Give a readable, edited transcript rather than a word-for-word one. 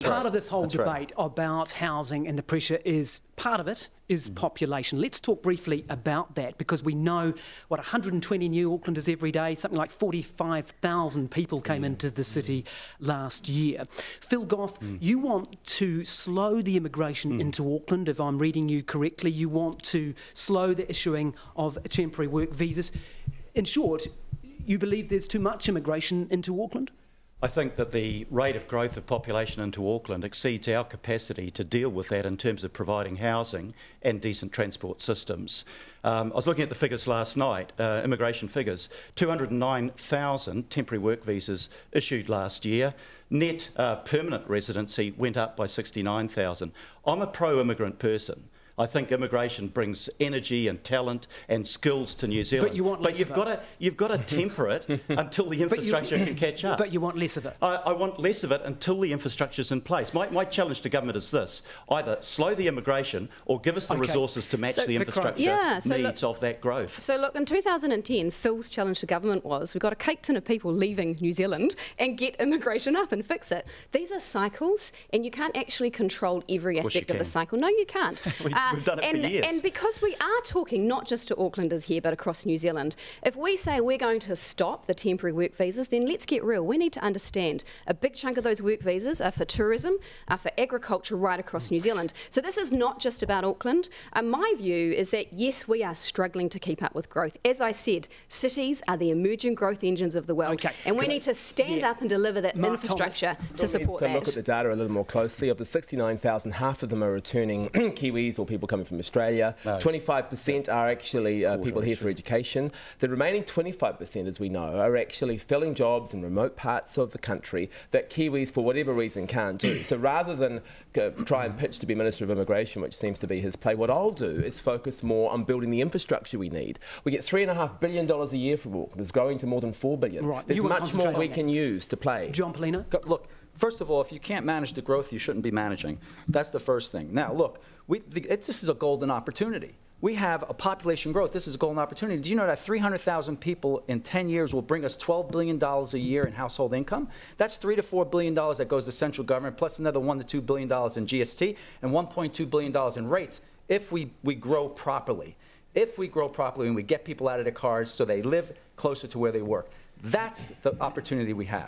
Part of this whole debate about housing and the pressure is, part of it is population. Let's talk briefly about that, because we know, 120 new Aucklanders every day, something like 45,000 people came into the city last year. Phil Goff, you want to slow the immigration into Auckland, if I'm reading you correctly. You want to slow the issuing of temporary work visas. In short, you believe there's too much immigration into Auckland? I think that the rate of growth of population into Auckland exceeds our capacity to deal with that in terms of providing housing and decent transport systems. I was looking at the figures last night, immigration figures, 209,000 temporary work visas issued last year. Net permanent residency went up by 69,000. I'm a pro-immigrant person. I think immigration brings energy and talent and skills to New Zealand. But you want less of it. You've got to temper it until the infrastructure can catch up. But you want less of it. I want less of it until the infrastructure's in place. My challenge to government is this: either slow the immigration or give us the resources to match the infrastructure needs of that growth. So look, in 2010, Phil's challenge to government was, we've got a cake tin of people leaving New Zealand and get immigration up and fix it. These are cycles, and you can't actually control every aspect of the cycle. No, you can't. We've done it for years. And because we are talking not just to Aucklanders here, but across New Zealand, if we say we're going to stop the temporary work visas, then let's get real. We need to understand a big chunk of those work visas are for tourism, are for agriculture right across New Zealand. So this is not just about Auckland. My view is that, yes, we are struggling to keep up with growth. As I said, cities are the emerging growth engines of the world, and we need to stand up and deliver that infrastructure to support that. Look at the data a little more closely. Of the 69,000, half of them are returning Kiwis or people coming from Australia. 25% are actually people here for education. The remaining 25%, as we know, are actually filling jobs in remote parts of the country that Kiwis, for whatever reason, can't do. So rather than try and pitch to be Minister of Immigration, which seems to be his play, what I'll do is focus more on building the infrastructure we need. We get $3.5 billion a year from Auckland. It's growing to more than $4 billion. Right. There's much more we can use to play. John Polino? Look, first of all, if you can't manage the growth, you shouldn't be managing. That's the first thing. Now, look, this is a golden opportunity. We have a population growth. This is a golden opportunity. Do you know that 300,000 people in 10 years will bring us $12 billion a year in household income? That's $3 to $4 billion that goes to central government, plus another $1 to $2 billion in GST and $1.2 billion in rates if we grow properly. If we grow properly and we get people out of their cars so they live closer to where they work. That's the opportunity we have.